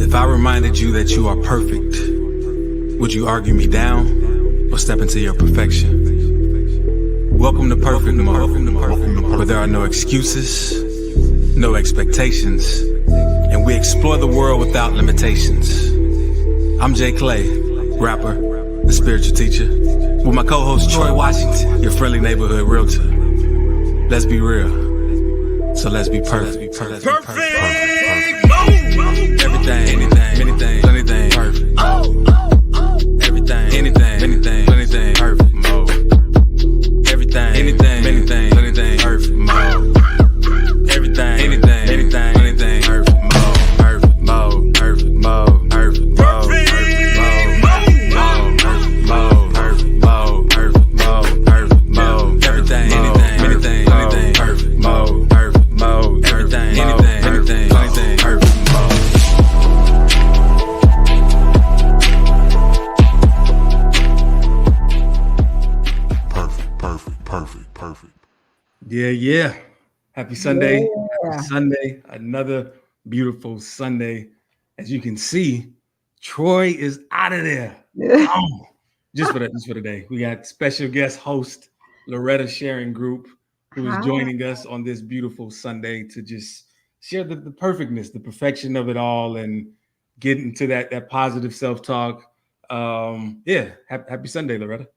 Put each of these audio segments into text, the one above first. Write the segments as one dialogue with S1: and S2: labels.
S1: If I reminded you that you are perfect, would you argue me down or step into your perfection? Welcome to Perfect Mode, where there are no excuses, no expectations, and we explore the world without limitations. I'm JClay, rapper, the spiritual teacher, with my co-host Troy Washington, your friendly neighborhood realtor. Let's be real, so let's be perfect. Everything, anything, many things, plenty things, perfect. Everything, anything, many things, plenty things, perfect mode. Everything, anything, many things, plenty things, perfect mode. Everything, anything, many things, plenty things, perfect mode. Perfect mode, perfect mode, perfect mode, perfect mode, perfect mode, perfect mode, perfect mode. Everything, anything, many things, plenty things, perfect mode, perfect mode. Everything, anything, many things, plenty things, perfect mode.
S2: Perfect.
S1: Yeah. Happy Sunday. Yeah. Happy Sunday. Another beautiful Sunday. As you can see, Troy is out of there. Oh, just for the day. We got special guest host Loretta Sharingroup, who is joining us on this beautiful Sunday to just share the perfectness, the perfection of it all, and get into that positive self-talk. Happy Sunday, Loretta.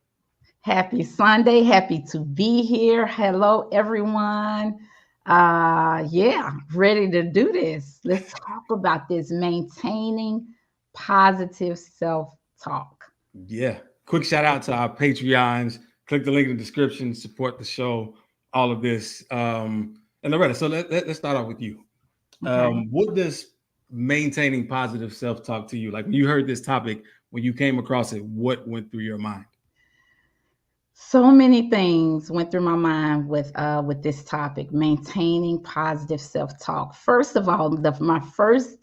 S3: Happy Sunday. Happy to be here. Hello, everyone. Ready to do this. Let's talk about this, maintaining positive self-talk.
S1: Yeah. Quick shout out to our Patreons. Click the link in the description, support the show, all of this. And Loretta, so let's start off with you. Okay. What does maintaining positive self-talk to you? Like when you heard this topic, when you came across it, what went through your mind?
S3: So many things went through my mind with this topic, maintaining positive self-talk. First of all, my first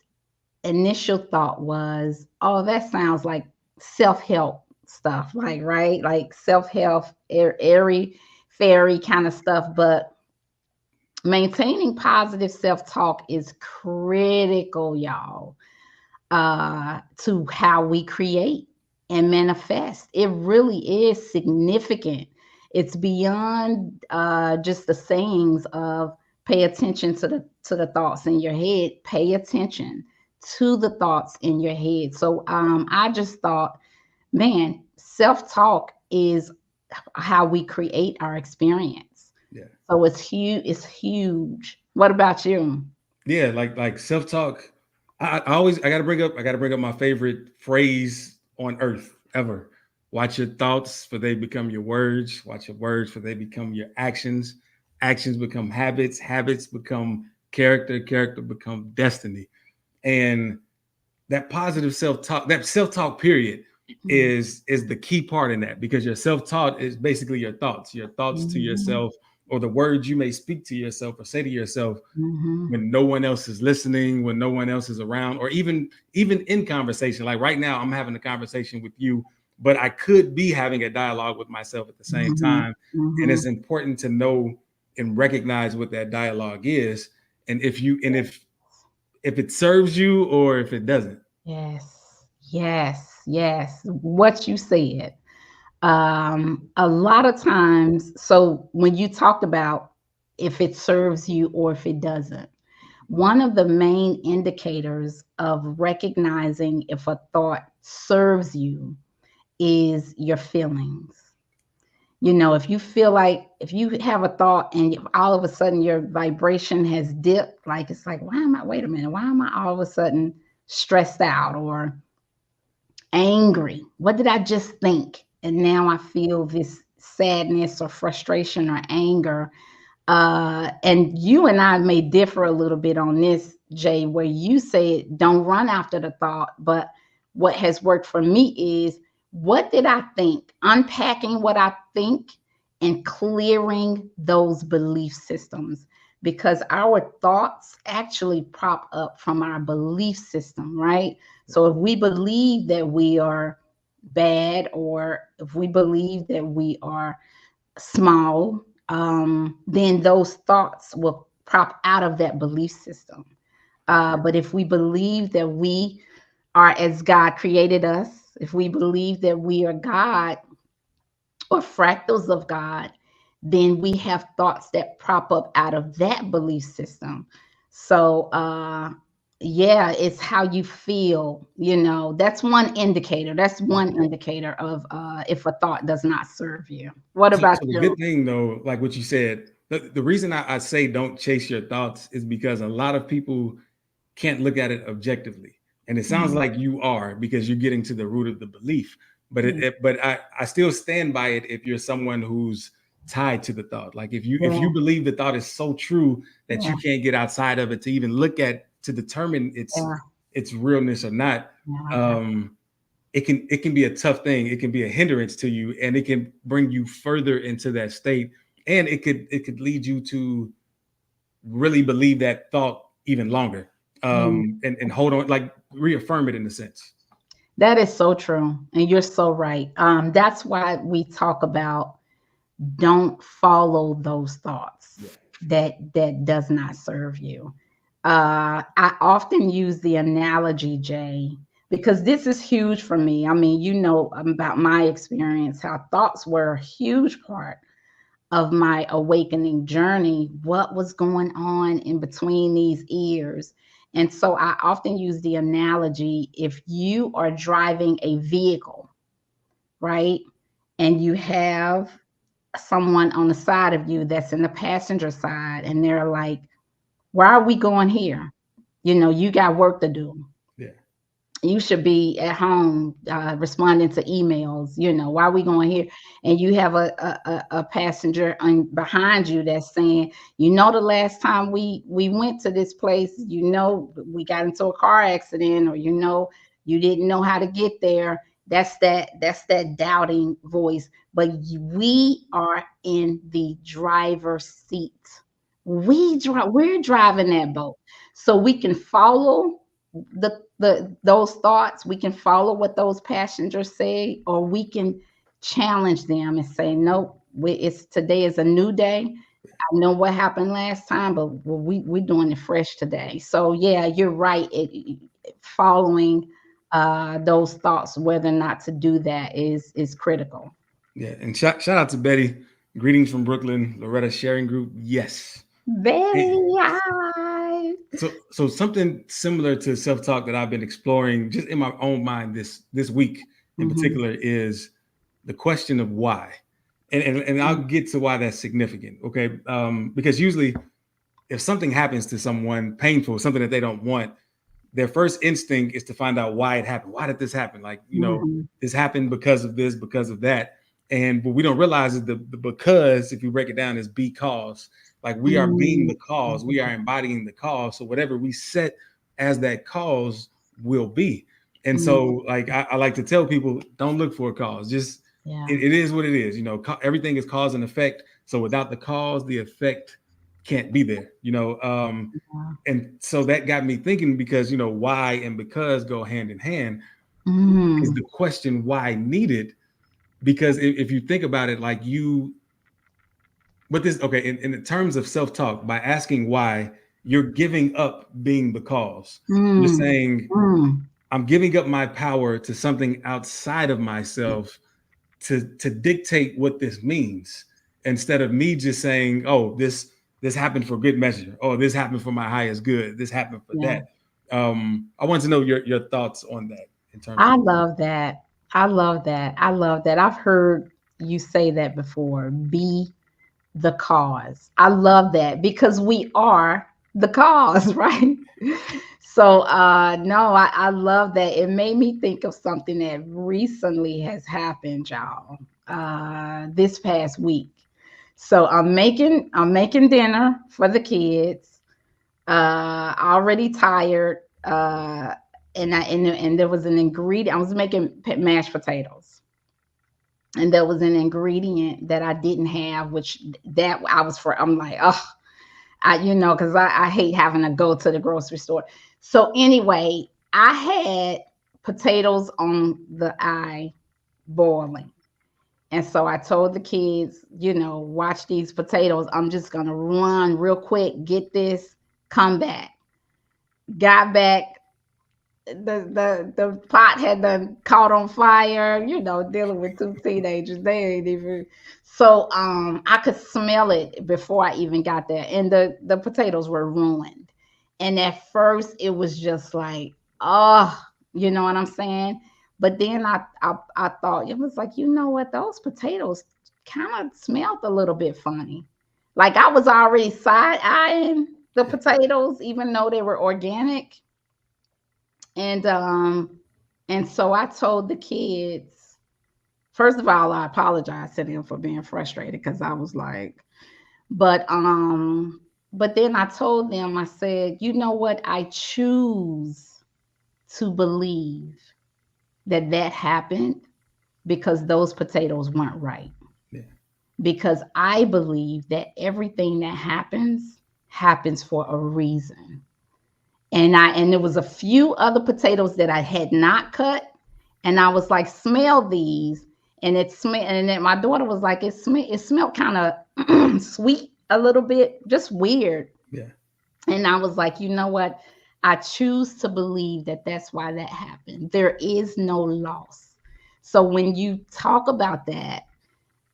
S3: initial thought was, oh, that sounds like self-help stuff, like self-help, airy fairy kind of stuff. But maintaining positive self-talk is critical, y'all, to how we create and manifest. It really is significant. It's beyond just the sayings of pay attention to the thoughts in your head. Pay attention to the thoughts in your head. So I just thought, man, self-talk is how we create our experience.
S1: Yeah.
S3: So it's huge. It's huge. What about you?
S1: Yeah, like self-talk. I gotta bring up my favorite phrase on earth ever. Watch your thoughts, for they become your words. Watch your words, for they become your actions. Actions become habits. Habits become character. Character become destiny. And that positive self-talk, that self-talk period is the key part in that, because your self-talk is basically your thoughts to yourself, or the words you may speak to yourself or say to yourself when no one else is listening, when no one else is around, or even in conversation. Like right now, I'm having a conversation with you, but I could be having a dialogue with myself at the same time. And it's important to know and recognize what that dialogue is, and if it serves you or if it doesn't.
S3: Yes. What you said. A lot of times, so when you talked about if it serves you or if it doesn't, one of the main indicators of recognizing if a thought serves you is your feelings. You know, if you feel like, if you have a thought and all of a sudden your vibration has dipped, like it's like, why am I all of a sudden stressed out or angry? What did I just think? And now I feel this sadness or frustration or anger. And you and I may differ a little bit on this, Jay, where you say don't run after the thought. But what has worked for me is, what did I think? Unpacking what I think and clearing those belief systems, because our thoughts actually prop up from our belief system, right? So if we believe that we are bad, or if we believe that we are small, then those thoughts will prop out of that belief system. But if we believe that we are as God created us, if we believe that we are God or fractals of God, then we have thoughts that prop up out of that belief system. So, yeah, it's how you feel. That's one indicator. That's one indicator of if a thought does not serve you. What about
S1: So the
S3: you?
S1: good thing though, like what you said, the reason I say don't chase your thoughts is because a lot of people can't look at it objectively. And it sounds
S3: Mhm.
S1: like you are because you're getting to the root of the belief. But
S3: Yeah,
S1: I still stand by it if you're someone who's tied to the thought. Like if
S3: yeah,
S1: you believe the thought is so true that
S3: yeah,
S1: you can't get outside of it to even look at to determine
S3: yeah,
S1: its realness or not,
S3: yeah. I got
S1: um, it can be a tough thing. It can be a hindrance to you, and it can bring you further into that state. And it could lead you to really believe that thought even longer,
S3: you.
S1: and hold on, like reaffirm it in a sense.
S3: That is so true. And you're so right. That's why we talk about don't follow those thoughts
S1: Yeah.
S3: that does not serve you. I often use the analogy, Jay, because this is huge for me. I mean, about my experience, how thoughts were a huge part of my awakening journey, what was going on in between these ears. And so I often use the analogy, if you are driving a vehicle, right? And you have someone on the side of you that's in the passenger side, and they're like, why are we going here? You got work to do.
S1: Yeah.
S3: You should be at home responding to emails. Why are we going here? And you have a passenger behind you that's saying, the last time we went to this place, we got into a car accident, or you didn't know how to get there. That's that doubting voice. But we are in the driver's seat. We're driving that boat, so we can follow those thoughts. We can follow what those passengers say, or we can challenge them and say, nope, it's today is a new day. I know what happened last time, but we're doing it fresh today. So yeah, you're right. Following those thoughts, whether or not to do that is critical.
S1: Yeah. And shout out to Betty. Greetings from Brooklyn, Loretta Sharingroup. Yes.
S3: Very
S1: And
S3: high.
S1: so something similar to self-talk that I've been exploring just in my own mind this week in
S3: Mhm.
S1: particular is the question of why. And I'll
S3: Mhm.
S1: get to why that's significant. Okay. Because usually if something happens to someone painful, something that they don't want, their first instinct is to find out why it happened. Why did this happen? Like,
S3: Mhm.
S1: this happened because of this, because of that. And what we don't realize is the because, if you break it down, is because. Like, we are being
S3: Mhm.
S1: the cause, we are embodying the cause. So whatever we set as that cause will be. And
S3: Mhm.
S1: so, like, I like to tell people, don't look for a cause. Just
S3: Yeah.
S1: it is what it is. Everything is cause and effect. So without the cause, the effect can't be there.
S3: Yeah.
S1: And so that got me thinking, because why and because go hand in hand. Is
S3: Mhm.
S1: the question why needed? Because if you think about it, like but this, okay, in the terms of self-talk, by asking why, you're giving up being the cause. You're
S3: Mm.
S1: saying,
S3: Mm.
S1: I'm giving up my power to something outside of myself to dictate what this means, instead of me just saying, oh, this happened for good measure. Oh, this happened for my highest good. This happened for
S3: Yeah.
S1: that. I want to know your thoughts on that in terms of
S3: I love that. I love that. I love that. I've heard you say that before. Be the cause. I love that because we are the cause, right? So no, I love that. It made me think of something that recently has happened, y'all. This past week. So I'm making dinner for the kids. Already tired. And there was an ingredient. I was making mashed potatoes, and there was an ingredient that I didn't have, which that I was for. I'm like, oh, because I hate having to go to the grocery store. So anyway, I had potatoes on the eye boiling. And so I told the kids, watch these potatoes. I'm just going to run real quick, get this, come back. Got back, the pot had done caught on fire, dealing with two teenagers. They ain't even so I could smell it before I even got there. And the potatoes were ruined. And at first it was just like, oh, you know what I'm saying? But then I thought, it was like, you know what, those potatoes kind of smelled a little bit funny. Like I was already side eyeing the potatoes, even though they were organic. And so I told the kids, first of all, I apologized to them for being frustrated because I was like, but then I told them, I said, you know what? I choose to believe that that happened because those potatoes weren't right.
S1: Yeah.
S3: Because I believe that everything that happens for a reason. And there was a few other potatoes that I had not cut, and I was like, smell these. And then my daughter was like, it smelled kind of sweet a little bit, just weird.
S1: Yeah.
S3: And I was like, you know what? I choose to believe that that's why that happened. There is no loss. So when you talk about that,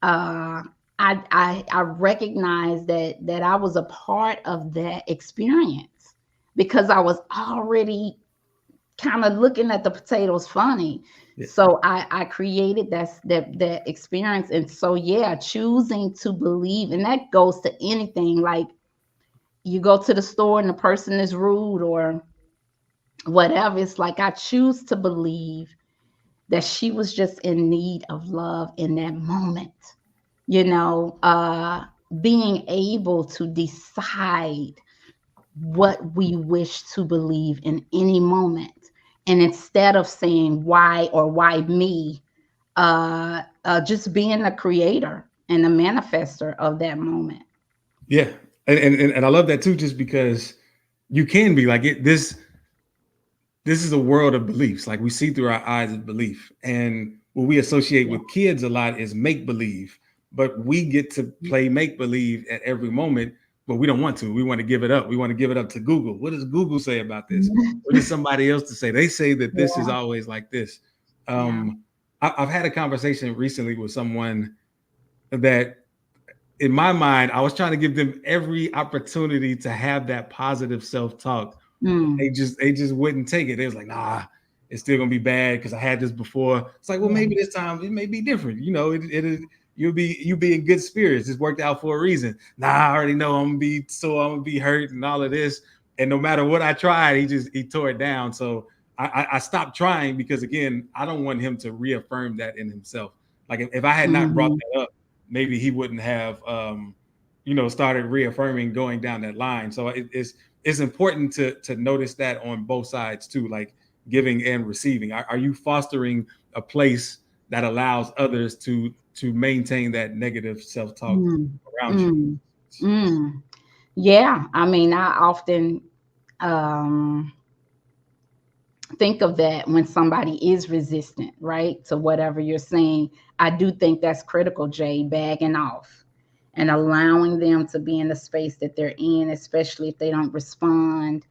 S3: uh, I recognize that I was a part of that experience because I was already kind of looking at the potatoes funny.
S1: Yeah.
S3: So I created that experience. And so yeah, choosing to believe, and that goes to anything. Like you go to the store and the person is rude or whatever. It's like I choose to believe that she was just in need of love in that moment. You know, being able to decide what we wish to believe in any moment. And instead of saying why or why me, just being the creator and the manifester of that moment.
S1: Yeah. And I love that too, just because you can be like it. This is a world of beliefs. Like we see through our eyes of belief. And what we associate
S3: Yeah.
S1: with kids a lot is make believe, but we get to play make believe at every moment, but we don't want to. We want to give it up. We want to give it up to Google. What does Google say about this? What does somebody else to say? They say that this is
S3: Yeah.
S1: always like this.
S3: Yeah.
S1: I've had a conversation recently with someone that in my mind, I was trying to give them every opportunity to have that positive self-talk.
S3: Mm.
S1: They just wouldn't take it. They was like, nah, it's still gonna be bad because I had this before. It's like, well,
S3: Yeah.
S1: maybe this time it may be different. It is you'll be in good spirits. It's worked out for a reason. Nah, I already know I'm gonna be hurt and all of this. And no matter what I tried, he tore it down. So I stopped trying because again, I don't want him to reaffirm that in himself. Like if I had not brought
S3: Mhm.
S1: that up, maybe he wouldn't have started reaffirming going down that line. So it's important to notice that on both sides too, like giving and receiving. Are you fostering a place that allows others to maintain that negative self-talk
S3: Mm.
S1: around you?
S3: Mm. Mm. Yeah. I mean, I often um think of that when somebody is resistant, right, to whatever you're saying. I do think that's critical, Jay, bagging off and allowing them to be in the space that they're in, especially if they don't respond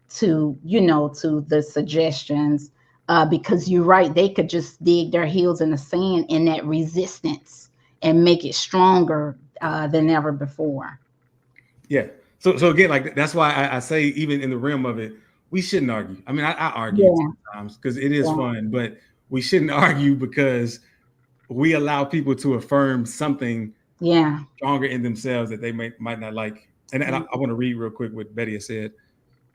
S3: to the suggestions. Because you're right, they could just dig their heels in the sand in that resistance and make it stronger than ever before.
S1: Yeah. So again, like that's why I say even in the realm of it, we shouldn't argue. I mean, I argue
S3: Yeah,
S1: sometimes because it is
S3: yeah,
S1: fun, but we shouldn't argue because we allow people to affirm something
S3: yeah.
S1: stronger in themselves that they might not like. And I want to read real quick what Betty has said.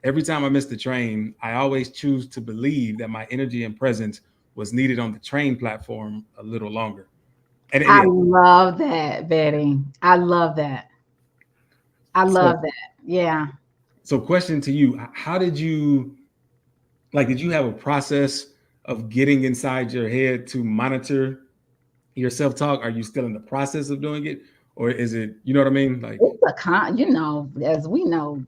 S1: Every time I miss the train, I always choose to believe that my energy and presence was needed on the train platform a little longer. And
S3: I
S1: yeah,
S3: love that, Betty. I love that. I
S1: so
S3: love that. Yeah.
S1: so question to you, how did you did you have a process of getting inside your head to monitor your self-talk? Are you still in the process of doing it? Or is it, you know what I mean? Like,
S3: It's as we know,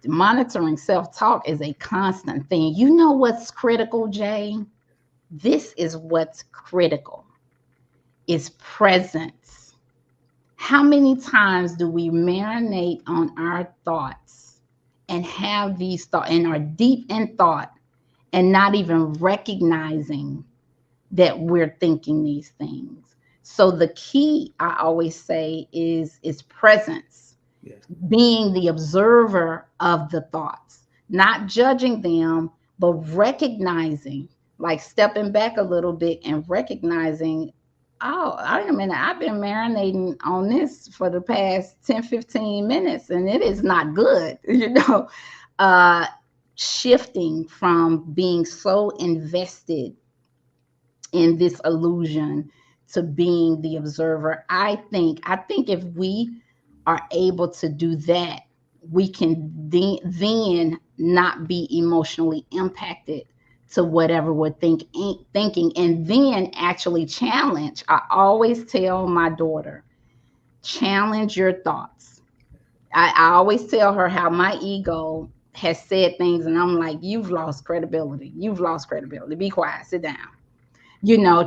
S3: monitoring self-talk is a constant thing. You know what's critical, Jay? This is what's critical is presence. How many times do we marinate on our thoughts and have these thoughts and are deep in thought? and not even recognizing that we're thinking these things. So the key, I always say, is presence,
S1: Yeah.
S3: being the observer of the thoughts, not judging them, but recognizing, like stepping back a little bit and recognizing, oh, I mean, I've been marinating on this for the past 10, 15 minutes, and it is not good, uh, shifting from being so invested in this illusion to being the observer. I think if we are able to do that, we can then not be emotionally impacted to whatever we're thinking, and then actually challenge. I always tell my daughter, challenge your thoughts. I always tell her how my ego has said things, and I'm like, you've lost credibility. You've lost credibility. Be quiet, sit down.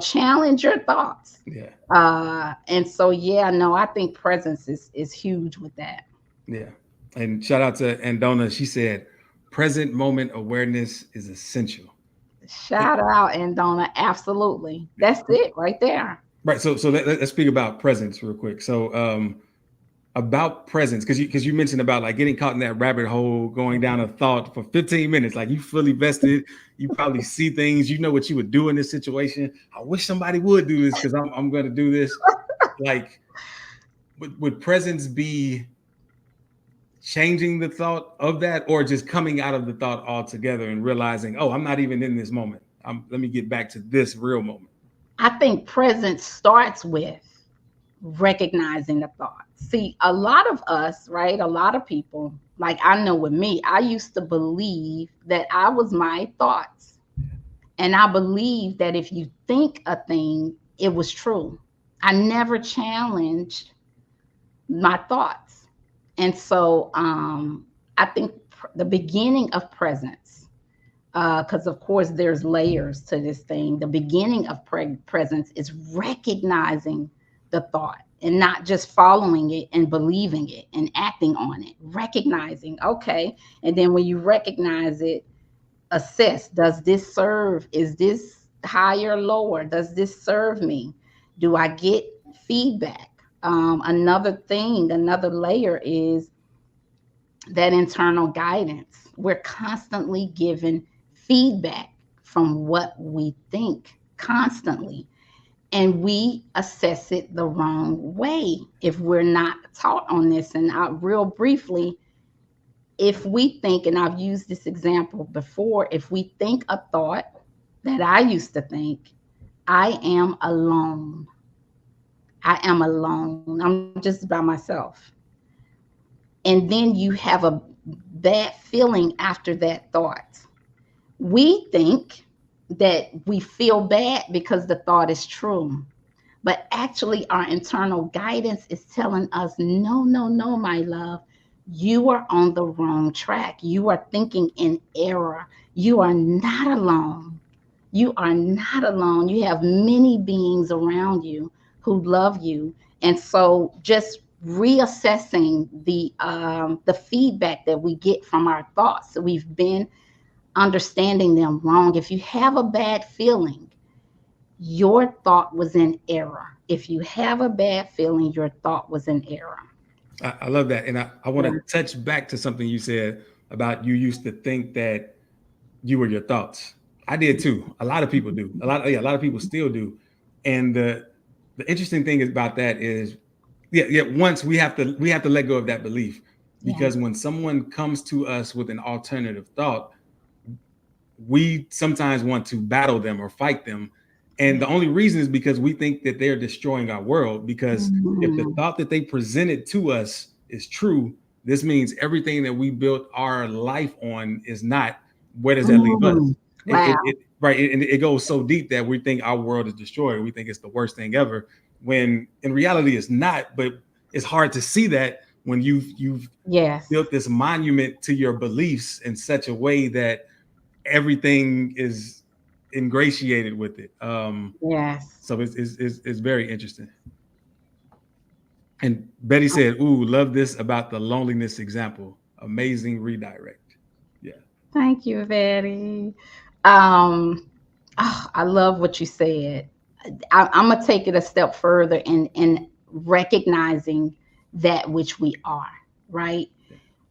S3: Challenge your thoughts.
S1: Yeah.
S3: And so, yeah, no, I think presence is huge with that.
S1: Yeah. And shout out to Andona. She said, present moment awareness is essential.
S3: Shout out, Andona. Absolutely. That's it right there.
S1: Right. So let's speak about presence real quick. So about presence, because you mentioned about like getting caught in that rabbit hole, going down a thought for 15 minutes, like you fully vested, you probably see things, you know what you would do in this situation. I wish somebody would do this because I'm going to do this. Like, would presence be changing the thought of that, or just coming out of the thought altogether and realizing, oh, I'm not even in this moment. Let me get back to this real moment.
S3: I think presence starts with recognizing the thought. See, a lot of us, right? A lot of people, like I know with me, I used to believe that I was my thoughts. And I believed that if you think a thing, it was true. I never challenged my thoughts. And so I think the beginning of presence, because of course there's layers to this thing. The beginning of presence is recognizing the thought and not just following it and believing it and acting on it. Recognizing, okay, and then when you recognize it, assess: does this serve? Is this higher, lower? Does this serve me? Do I get feedback? Another thing, another layer is that internal guidance. We're constantly given feedback from what we think, constantly. And we assess it the wrong way if we're not taught on this. And real briefly, if we think, and I've used this example before, if we think a thought that I used to think, I am alone. I am alone. I'm just by myself. And then you have a bad feeling after that thought. We think that we feel bad because the thought is true. But actually, our internal guidance is telling us, no, no, no, my love, you are on the wrong track. You are thinking in error. You are not alone. You are not alone. You have many beings around you who love you. And so just reassessing the feedback that we get from our thoughts. We've been understanding them wrong. If you have a bad feeling, your thought was in error. If you have a bad feeling, your thought was in error.
S1: I love that. And I want
S3: Yeah.
S1: to touch back to something you said about you used to think that you were your thoughts. I did too. A lot of people do. A lot of people still do. And the interesting thing about that is, once we have to let go of that belief,
S3: Yeah.
S1: because when someone comes to us with an alternative thought, we sometimes want to battle them or fight them. And the only reason is because we think that they're destroying our world. Because if the
S3: Mhm.
S1: thought that they presented to us is true, this means everything that we built our life on is not. Where does that leave us?
S3: Mm. Wow.
S1: Right. And it goes so deep that we think our world is destroyed. We think it's the worst thing ever, when in reality it's not. But it's hard to see that when you've
S3: Yes.
S1: built this monument to your beliefs in such a way that everything is ingratiated with it.
S3: Yes.
S1: So it's very interesting. And Betty said, "Ooh, love this about the loneliness example. Amazing redirect." Yeah.
S3: Thank you, Betty. Um, oh, I love what you said. I'm gonna take it a step further in recognizing that which we are, right?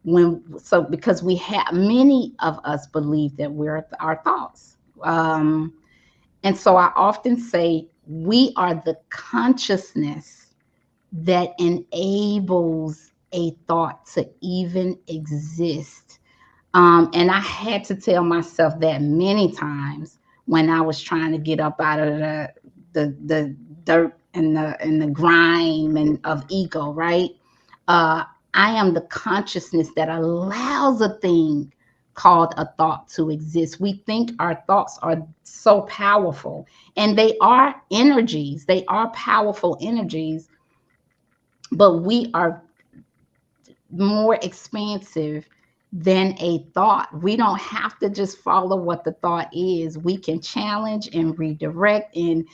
S3: Because we have, many of us believe that we're our thoughts. And so I often say we are the consciousness that enables a thought to even exist. And I had to tell myself that many times when I was trying to get up out of the dirt and the grime and of ego, right? Uh, I am the consciousness that allows a thing called a thought to exist. We think our thoughts are so powerful, and they are energies. They are powerful energies, but we are more expansive than a thought. We don't have to just follow what the thought is. We can challenge and redirect and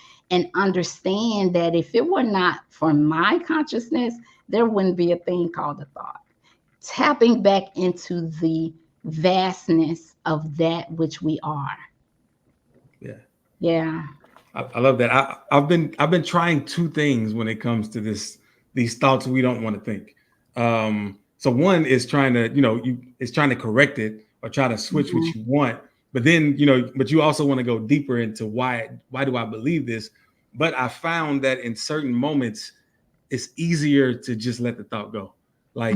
S3: understand that if it were not for my consciousness, there wouldn't be a thing called a thought. Tapping back into the vastness of that which we are.
S1: Yeah.
S3: Yeah.
S1: I love that. I've been trying two things when it comes to these thoughts we don't want to think. So one is trying to, it's trying to correct it or try to switch what
S3: Mhm.
S1: you want. But then, but you also want to go deeper into why do I believe this? But I found that in certain moments, it's easier to just let the thought go. Like,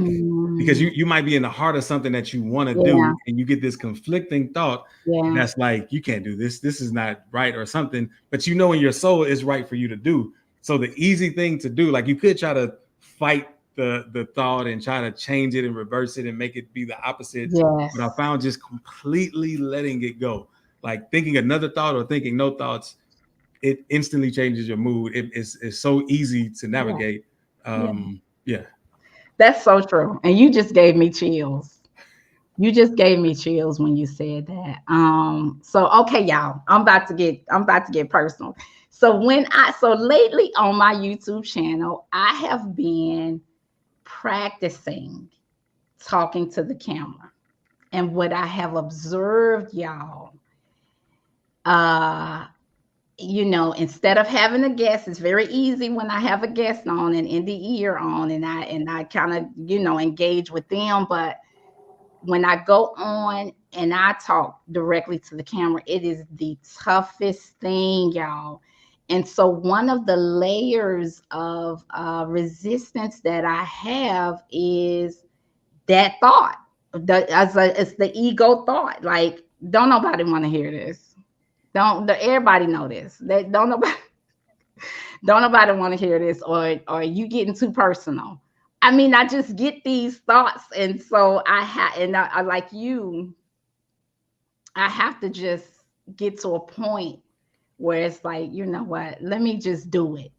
S1: because
S3: Mm.
S1: you might be in the heart of something that you want to
S3: Yeah.
S1: do, and you get this conflicting thought
S3: Yeah.
S1: that's like, you can't do this. This is not right or something, but in your soul it's right for you to do. So the easy thing to do, like you could try to fight the thought and try to change it and reverse it and make it be the opposite. But I
S3: Yes.
S1: found just completely letting it go, like thinking another thought or thinking no thoughts, it instantly changes your mood. It's so easy to
S3: Yeah.
S1: navigate.
S3: Yeah.
S1: Yeah.
S3: That's so true. And you just gave me chills. You just gave me chills when you said that. So okay, y'all, I'm about to get personal. So lately on my YouTube channel, I have been practicing talking to the camera. And what I have observed, y'all, uh, instead of having a guest, it's very easy when I have a guest on and in the ear on, and I kind of, engage with them. But when I go on and I talk directly to the camera, it is the toughest thing, y'all. And so, one of the layers of resistance that I have is that thought. It's the ego thought. Like, don't nobody want to hear this. Everybody know this. Don't nobody don't nobody want to hear this, or you getting too personal. I mean, I just get these thoughts, and so I like you, I have to just get to a point where it's like, you know what, let me just do it.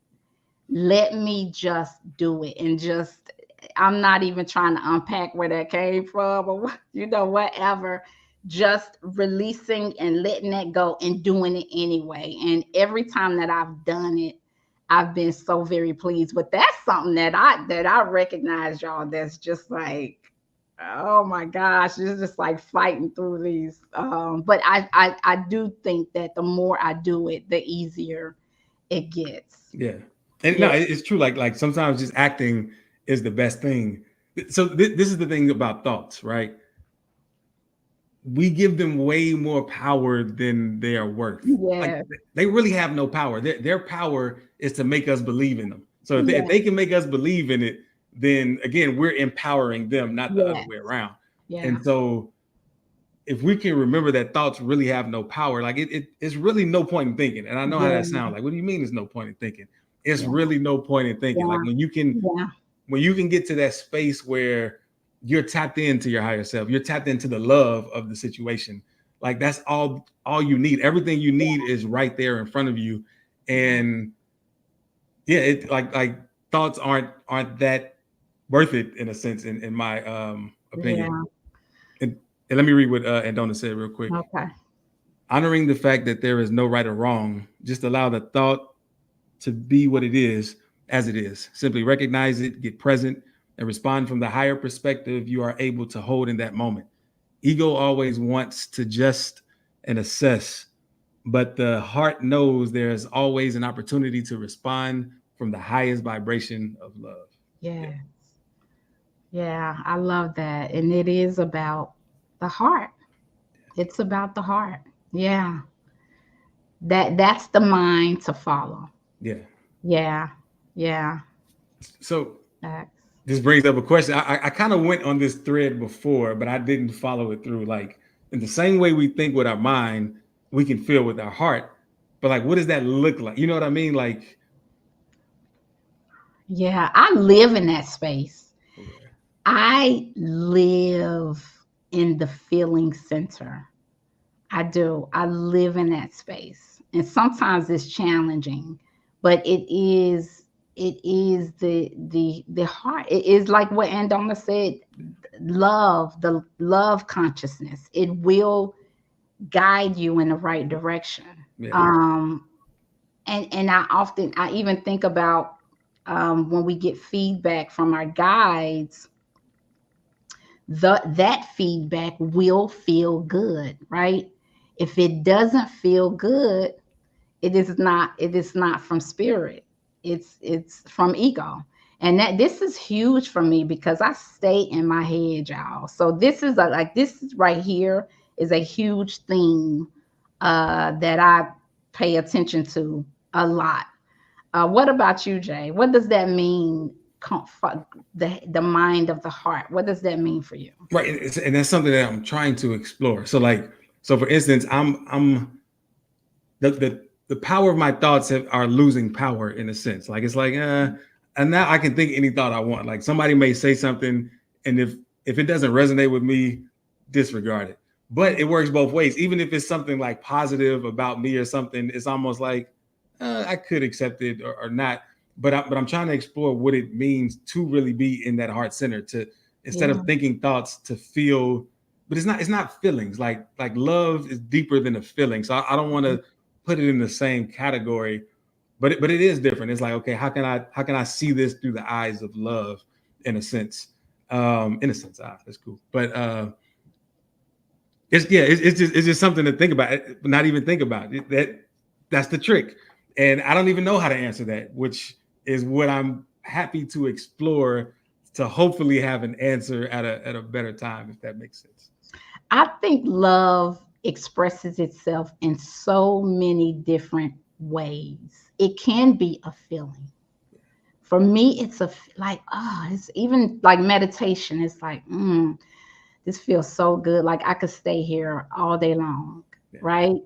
S3: Let me just do it. And just, I'm not even trying to unpack where that came from or whatever. Just releasing and letting that go and doing it anyway. And every time that I've done it, I've been so very pleased. But that's something that I recognize, y'all. That's just like, oh my gosh, it's just like fighting through these. But I do think that the more I do it, the easier it gets.
S1: Yeah. And no,
S3: Yeah.
S1: it's true. Like sometimes just acting is the best thing. So this is the thing about thoughts, right? We give them way more power than they are worth. Like
S3: Yeah.
S1: they really have no power. Their power is to make us believe in them. So if
S3: Yeah.
S1: they can make us believe in it, then again, we're empowering them, not the other
S3: Yes.
S1: way around.
S3: Yeah.
S1: And so if we can remember that thoughts really have no power, like it's really no point in thinking. And I know how that
S3: Yeah.
S1: sounds. Like, what do you mean there's no point in thinking? It's
S3: Yeah.
S1: really no point in thinking. Like
S3: Yeah. Yeah.
S1: when you can get to that space where you're tapped into your higher self, you're tapped into the love of the situation. Like that's all you need. Everything you need is right there in front of you. And yeah, it like thoughts aren't that worth it in a sense, in my opinion.
S3: Yeah.
S1: And let me read what Andona said real quick.
S3: Okay.
S1: Honoring the fact that there is no right or wrong, just allow the thought to be what it is as it is. Simply recognize it, get present, and respond from the higher perspective you are able to hold in that moment. Ego always wants to just and assess, but the heart knows there's always an opportunity to respond from the highest vibration of love.
S3: Yeah.
S1: Yeah.
S3: Yeah, I love that. And it is about the heart. It's about the heart. Yeah. That's the mind to follow.
S1: Yeah.
S3: Yeah. Yeah.
S1: So
S3: Facts.
S1: this brings up a question. I kind of went on this thread before, but I didn't follow it through. Like, in the same way we think with our mind, we can feel with our heart. But like, what does that look like? You know what I mean? Like,
S3: Yeah, I live in that space.
S1: okay.
S3: I live in the feeling center. I do. I live in that space. And sometimes it's challenging, but it is the heart. It is like what Andona said, love, the love consciousness. It will guide you in the right direction.
S1: Yeah.
S3: Um and I even think about when we get feedback from our guides, that feedback will feel good, right? If it doesn't feel good, it is not from spirit. It's from ego. And that this is huge for me because I stay in my head, y'all. So this is right here is a huge thing that I pay attention to a lot. What about you, Jay? What does that mean? The mind of the heart. What does that mean for you?
S1: Right. And that's something that I'm trying to explore. So like, so for instance, I'm the power of my thoughts are losing power in a sense. Like, it's like, and now I can think any thought I want. Like, somebody may say something, and if it doesn't resonate with me, disregard it. But it works both ways. Even if it's something like positive about me or something, it's almost like I could accept it or not. But I'm trying to explore what it means to really be in that heart center, to instead
S3: Yeah.
S1: of thinking thoughts, to feel. But it's not feelings. Like love is deeper than a feeling. So I don't want to put it in the same category, but it is different. It's like, okay, how can I see this through the eyes of love, in a sense. That's cool. But it's just something to think about, not even think about it. That's the trick. And I don't even know how to answer that, which is what I'm happy to explore, to hopefully have an answer at a better time, if that makes sense.
S3: I think love expresses itself in so many different ways. It can be a feeling. For me, like, it's even like meditation. It's like, this feels so good. Like I could stay here all day long,
S1: Yeah.
S3: right?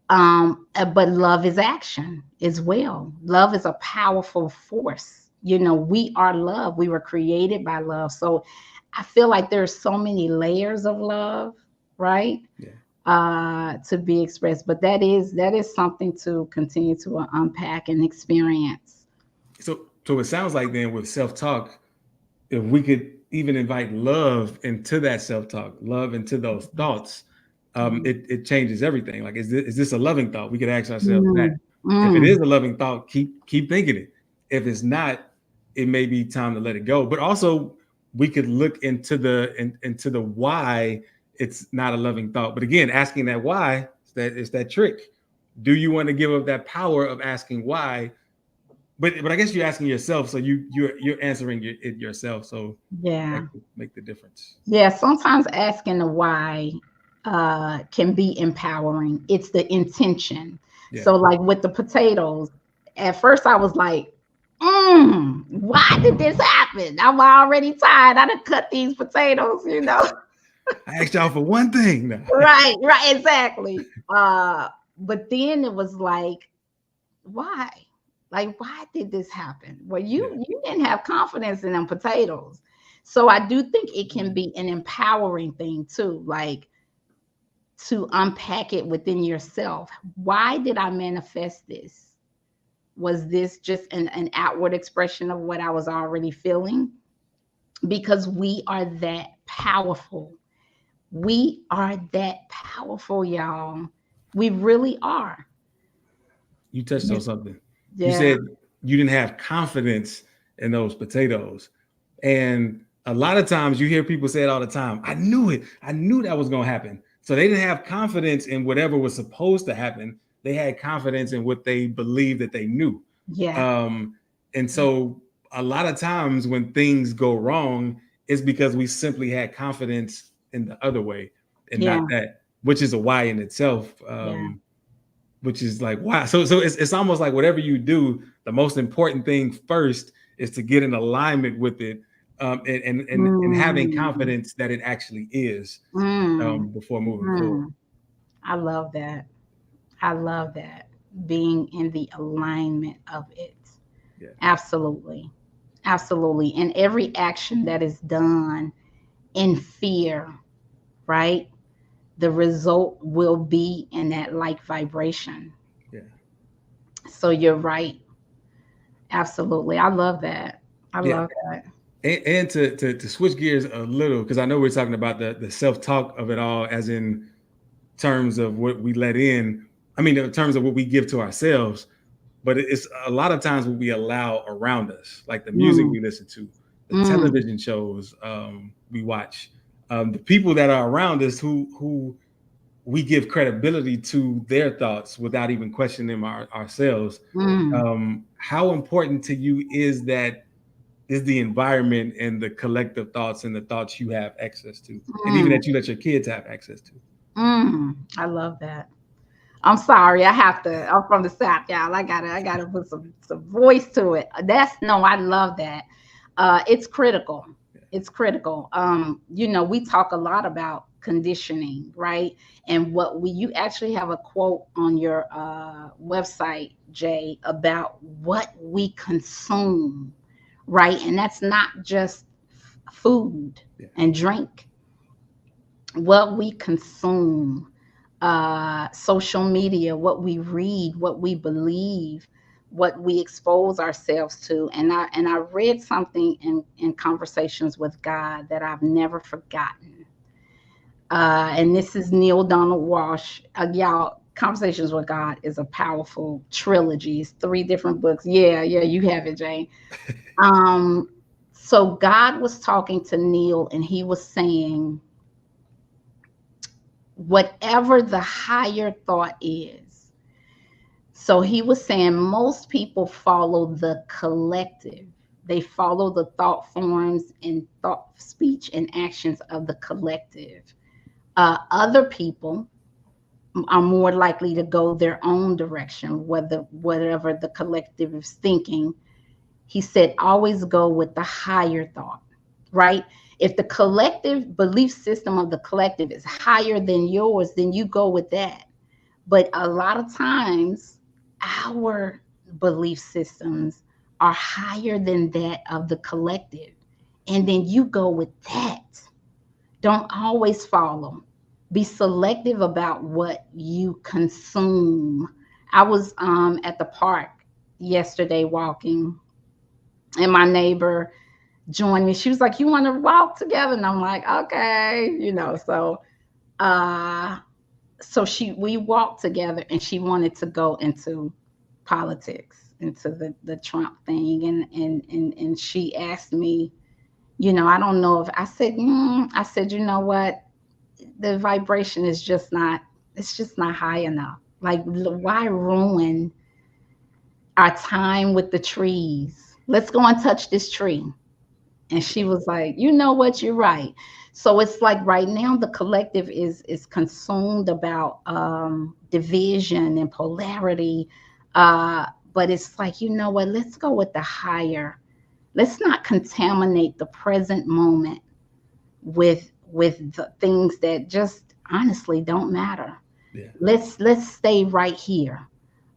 S3: But love is action as well. Love is a powerful force. We are love. We were created by love. So I feel like there's so many layers of love, right?
S1: Yeah.
S3: To be expressed. But that is something to continue to unpack and experience.
S1: So it sounds like then with self-talk, if we could even invite love into that self-talk, love into those thoughts,
S3: Mm,
S1: it changes everything. Like, is this a loving thought? We could ask ourselves that.
S3: mm,
S1: If it
S3: mm.
S1: is a loving thought, keep thinking it. If it's not, it may be time to let it go. But also, we could look into the why it's not a loving thought. But again, asking that why is that trick. Do you want to give up that power of asking why? But I guess you're asking yourself, so you're answering it yourself. So that
S3: Yeah.
S1: could make the difference.
S3: Yeah, sometimes asking the why can be empowering. It's the intention.
S1: Yeah.
S3: So, like with the potatoes, at first I was like, why did this happen? I'm already tired. I done cut these potatoes.
S1: I asked y'all for one thing now.
S3: Right, right, exactly. But then it was like, why? Like, why did this happen? Well,
S1: Yeah.
S3: you didn't have confidence in them potatoes. So I do think it can be an empowering thing too, like to unpack it within yourself. Why did I manifest this? Was this just an outward expression of what I was already feeling? Because we are that powerful. We are that powerful, y'all. We really are.
S1: You touched on something. You
S3: Yeah.
S1: said you didn't have confidence in those potatoes. And a lot of times you hear people say it all the time. I knew it. I knew that was going to happen. So they didn't have confidence in whatever was supposed to happen. They had confidence in what they believed that they knew.
S3: Yeah.
S1: And so a lot of times when things go wrong, it's because we simply had confidence in the other way and
S3: Yeah.
S1: not that, which is a why in itself.
S3: Yeah.
S1: Which is like wow. So it's almost like whatever you do, the most important thing first is to get in alignment with it, and having
S3: Mm,
S1: confidence that it actually is,
S3: mm,
S1: before moving forward.
S3: mm. I love that. I love that. Being in the alignment of it.
S1: Yeah,
S3: Absolutely. Absolutely. And every action that is done in fear, right? The result will be in that like vibration.
S1: yeah,
S3: So you're right. Absolutely. I love that. I
S1: yeah.
S3: love that.
S1: And to switch gears a little, because I know we're talking about the self talk of it all, as in terms of what we let in. I mean, in terms of what we give to ourselves, but it's a lot of times what we allow around us, like the music
S3: Mm,
S1: we listen to, the
S3: mm,
S1: television shows we watch, the people that are around us who we give credibility to their thoughts without even questioning them ourselves.
S3: mm,
S1: How important to you is the environment and the collective thoughts and the thoughts you have access to, and even
S3: mm,
S1: that you let your kids have access to?
S3: I love that. I'm sorry, I have to. I'm from the South, y'all. I gotta put some voice to it. That's no, I love that. It's critical. It's critical. We talk a lot about conditioning, right? And what we you actually have a quote on your website, Jay, about what we consume, right? And that's not just food
S1: Yeah,
S3: and drink. What we consume, social media, what we read, what we believe, what we expose ourselves to. And I read something in conversations with God that I've never forgotten. And this is Neil Donald Walsh. Y'all, Conversations with God is a powerful trilogy. It's three different books. Yeah, yeah, you have it, Jane. Um, so God was talking to Neil, and he was saying, whatever the higher thought is. So he was saying most people follow the collective. They follow the thought forms and thought, speech, and actions of the collective. Other people are more likely to go their own direction, whatever the collective is thinking. He said, always go with the higher thought, right? If the collective belief system of the collective is higher than yours, then you go with that. But a lot of times, our belief systems are higher than that of the collective. And then you go with that. Don't always follow. Be selective about what you consume. I was at the park yesterday walking, and my neighbor joined me. She was like, "You want to walk together?" And I'm like, "Okay," Uh, so we walked together, and she wanted to go into politics, into the Trump thing, and she asked me, I don't know if I said, you know what, the vibration is just not, it's just not high enough. Like, why ruin our time with the trees? Let's go and touch this tree. And she was like, you know what, you're right. So it's like right now the collective is consumed about division and polarity. But it's like, you know what, let's go with the higher. Let's not contaminate the present moment with the things that just honestly don't matter.
S1: yeah.
S3: Let's stay right here.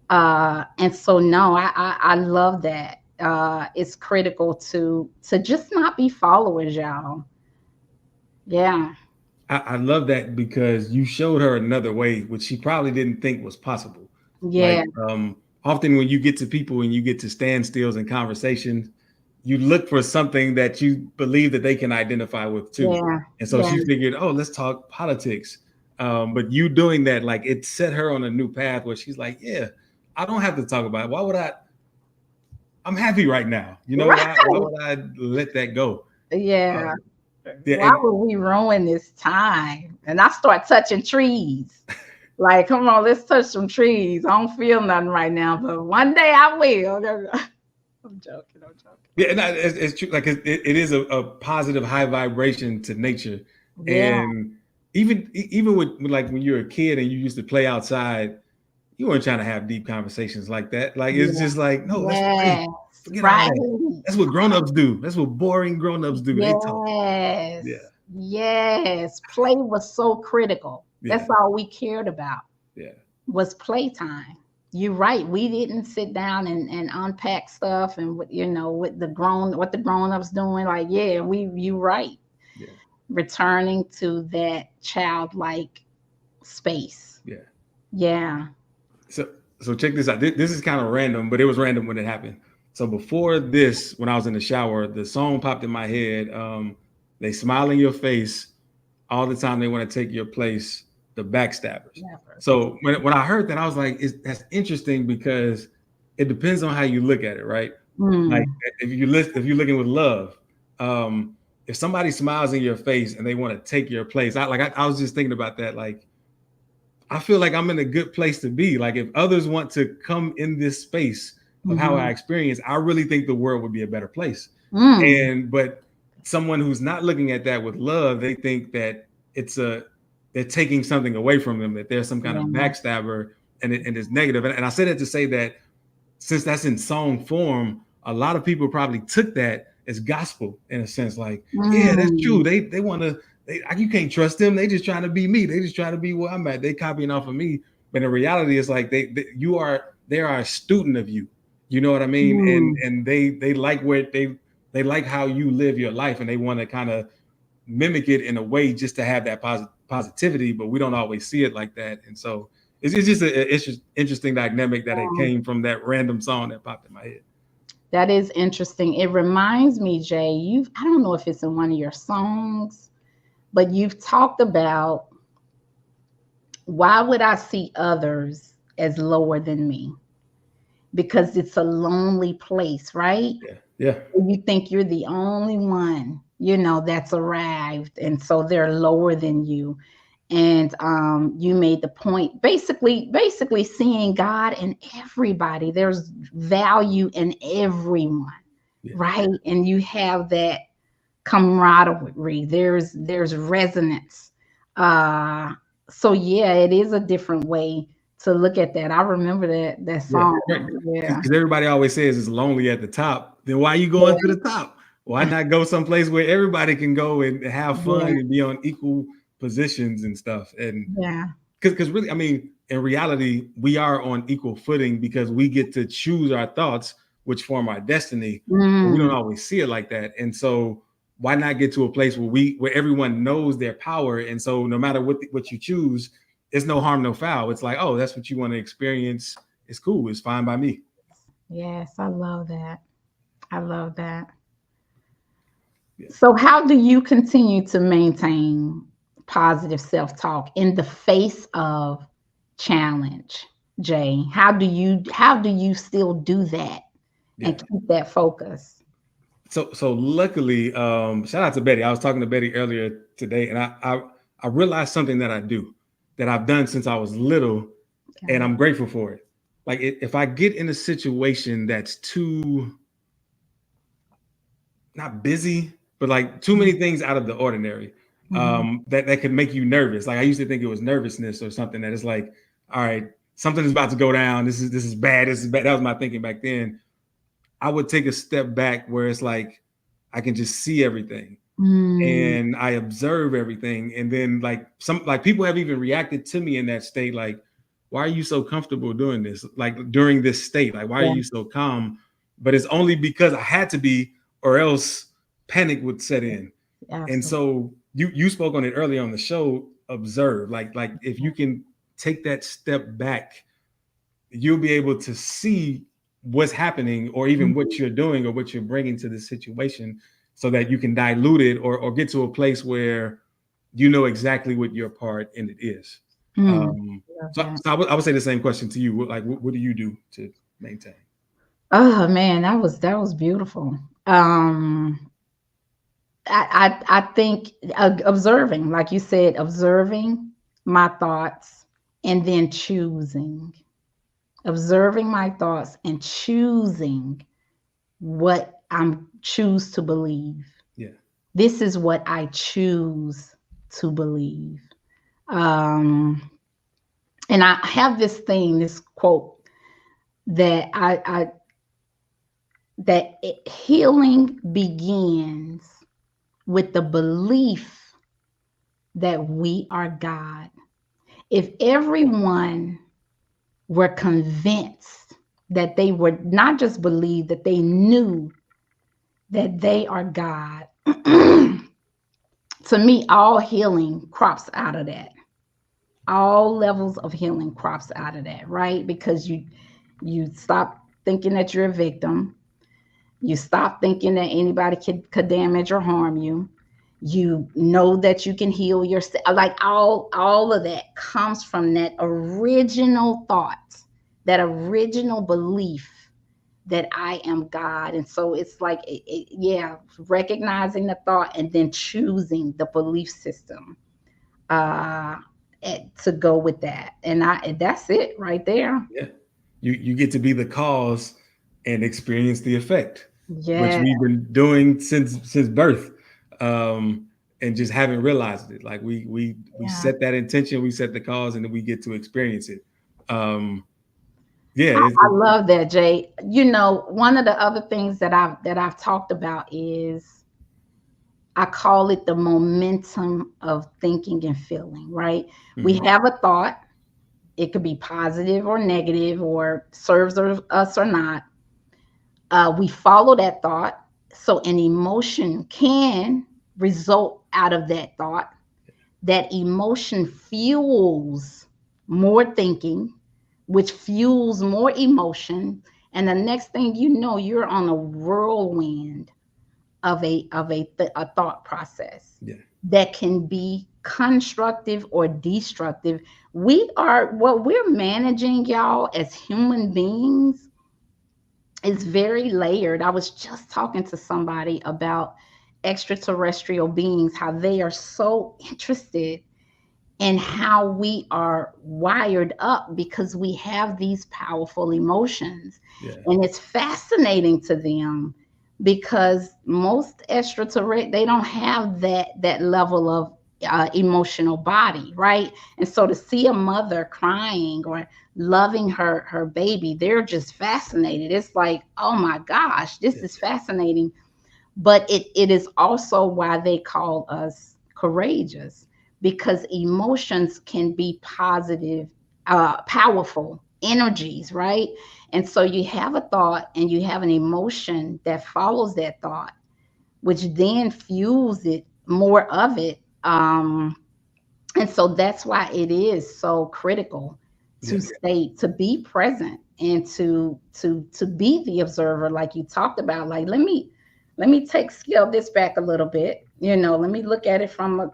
S3: And so no, I love that. It's critical to just not be followers, y'all. Yeah,
S1: I love that because you showed her another way, which she probably didn't think was possible. Like,
S3: yeah,
S1: often when you get to people and you get to standstills in conversations, you look for something that you believe that they can identify with too.
S3: yeah,
S1: And so
S3: yeah,
S1: she figured, oh, let's talk politics. But you doing that, like, it set her on a new path where she's like, yeah, I don't have to talk about it. Why would I? I'm happy right now. You know,
S3: right,
S1: why would I let that go?
S3: yeah,
S1: Um, Yeah,
S3: Why would we ruin this time? And I start touching trees. Like, come on, let's touch some trees. I don't feel nothing right now, but one day I will. I'm joking. I'm joking.
S1: yeah, and it's true. Like it is a positive, high vibration to nature,
S3: Yeah,
S1: and even with like when you're a kid and you used to play outside, you weren't trying to have deep conversations like that. Like it's
S3: yeah,
S1: just like, no, let's play.
S3: yes,
S1: Forget all that.
S3: right.
S1: That's what grown-ups do. That's what boring grown-ups do. They talk.
S3: Yes,
S1: Yeah,
S3: yes. Play was so critical.
S1: yeah,
S3: That's all we cared about
S1: yeah,
S3: was playtime. You're right. We didn't sit down and unpack stuff and with what the grown ups doing. Like, yeah, you right.
S1: yeah,
S3: Returning to that childlike space.
S1: yeah.
S3: Yeah.
S1: So so check this out. This is kind of random, but it was random when it happened. So before this, when I was in the shower, the song popped in my head. They smile in your face all the time. They want to take your place. The backstabbers.
S3: Never.
S1: So when I heard that, I was like, that's interesting because it depends on how you look at it, right? Like
S3: Mm,
S1: if you're looking with love, if somebody smiles in your face and they want to take your place, I was just thinking about that. Like I feel like I'm in a good place to be. Like if others want to come in this space of how I
S3: mhm,
S1: experience, I really think the world would be a better place.
S3: mm,
S1: But someone who's not looking at that with love, they think that they're taking something away from them, that there's some kind of
S3: yeah.
S1: backstabber and it's negative. And I said it to say that since that's in song form, a lot of people probably took that as gospel in a sense, like, yeah, that's true.
S3: Mm,
S1: They want to, you can't trust them. They just trying to be me. They just trying to be where I'm at. They copying off of me. But in reality, it's like they are a student of you. You know what I mean?
S3: mm.
S1: And they like they like how you live your life, and they want to kind of mimic it in a way just to have that positivity. But we don't always see it like that, and so it's just an interesting dynamic that it came from that random song that popped in my head.
S3: That is interesting. It reminds me, Jay, I don't know if it's in one of your songs, but you've talked about why would I see others as lower than me? Because it's a lonely place, right?
S1: Yeah, yeah,
S3: You think you're the only one, that's arrived, and so they're lower than you. And you made the point, basically seeing God in everybody. There's value in everyone,
S1: yeah,
S3: right? And you have that camaraderie. There's resonance. Uh, so yeah, it is a different way to look at that. I remember that
S1: yeah.
S3: song.
S1: Right.
S3: Yeah.
S1: Because everybody always says it's lonely at the top. Then why are you going to the top? Why not go someplace where everybody can go and have fun
S3: Yeah.
S1: and be on equal positions and stuff? And
S3: Yeah.
S1: because really, I mean, in reality, we are on equal footing because we get to choose our thoughts, which form our destiny. But we don't
S3: Mm,
S1: always see it like that. And so, why not get to a place where everyone knows their power? And so, no matter what you choose, it's no harm, no foul. It's like, oh, that's what you want to experience. It's cool. It's fine by me.
S3: yes, I love that. I love that.
S1: Yeah.
S3: So, how do you continue to maintain positive self talk in the face of challenge, Jay? How do you still do that
S1: Yeah.
S3: and keep that focus?
S1: So luckily, shout out to Betty. I was talking to Betty earlier today, and I realized something that I do that I've done since I was little, and
S3: Okay.
S1: I'm grateful for it. Like if I get in a situation that's too not busy, but like too many things out of the ordinary,
S3: Mhm.
S1: that could make you nervous. Like I used to think it was nervousness or something that is like, all right, something is about to go down. This is bad. This is bad. That was my thinking back then. I would take a step back where it's like I can just see everything
S3: Mm,
S1: and I observe everything. And then like people have even reacted to me in that state, like, why are you so comfortable doing this? Like during this state, like why are
S3: yeah,
S1: you so calm? But it's only because I had to be, or else panic would set in. And
S3: absolutely.
S1: so you spoke on it earlier on the show, observe. Like if you can take that step back, you'll be able to see what's happening or even what you're doing or what you're bringing to the situation so that you can dilute it or get to a place where you know exactly what your part in it is.
S3: Mm,
S1: Um,
S3: love
S1: so
S3: that.
S1: so I would say the same question to you. What do you do to maintain?
S3: Oh man, that was beautiful. Um, I think observing, like you said, observing my thoughts and then choosing, observing my thoughts and choosing what I'm choose to believe.
S1: Yeah.
S3: This is what I choose to believe. Um, and I have this thing, this quote that healing begins with the belief that we are God. If everyone were convinced that they were not just believe that they knew that they are God, to me, all healing crops out of that. All levels of healing crops out of that, right? Because you stop thinking that you're a victim. You stop thinking that anybody could damage or harm you. You know that you can heal yourself. Like all of that comes from that original thought, that original belief that I am God. And so it's like, yeah, recognizing the thought and then choosing the belief system uh, to go with that. And that's it right there.
S1: Yeah. You get to be the cause and experience the effect, which
S3: Yeah,
S1: we've been doing since birth. And just haven't realized it. Like we
S3: yeah.
S1: set that intention, we set the cause, and then we get to experience it. Um, yeah,
S3: I love that, Jay. You know, one of the other things that I've talked about is I call it the momentum of thinking and feeling, right? We
S1: mhm,
S3: have a thought. It could be positive or negative or serves us or not. We follow that thought. So an emotion can result out of that thought. That emotion fuels more thinking, which fuels more emotion. And the next thing you know, you're on a whirlwind of a thought process
S1: yeah,
S3: that can be constructive or destructive. We are what we're managing, y'all, as human beings is very layered. I was just talking to somebody about extraterrestrial beings, how they are so interested in how we are wired up because we have these powerful emotions.
S1: yeah,
S3: And it's fascinating to them because most extraterrestrial they don't have that level of emotional body, right? And so to see a mother crying or loving her baby, they're just fascinated. It's like, oh my gosh, this
S1: yeah,
S3: is fascinating. But it is also why they call us courageous, because emotions can be positive, powerful energies, right? And so you have a thought and you have an emotion that follows that thought, which then fuels it, more of it. And so that's why it is so critical to
S1: yeah,
S3: stay, to be present, and to be the observer, like you talked about. Like, let me scale this back a little bit. Let me look at it from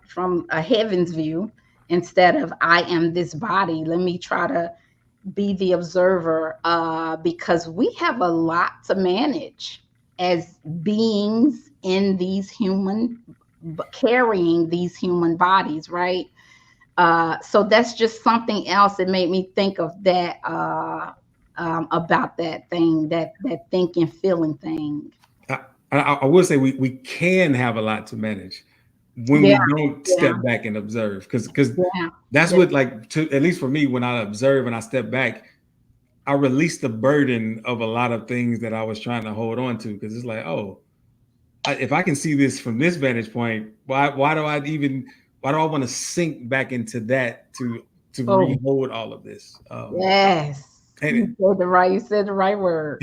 S3: a heaven's view instead of I am this body. Let me try to be the observer, because we have a lot to manage as beings in these carrying these human bodies, right? So that's just something else that made me think of that, about that thing, that thinking, feeling thing.
S1: I, I will say we can have a lot to manage when
S3: Yeah,
S1: we don't
S3: yeah,
S1: step back and observe, because
S3: yeah,
S1: that's
S3: yeah.
S1: what, like, to at least for me, when I observe and I step back, I release the burden of a lot of things that I was trying to hold on to, because it's like, oh, if I can see this from this vantage point, why do I want to sink back into that to
S3: Oh,
S1: rehold all of this?
S3: yes.
S1: And
S3: You said the right word.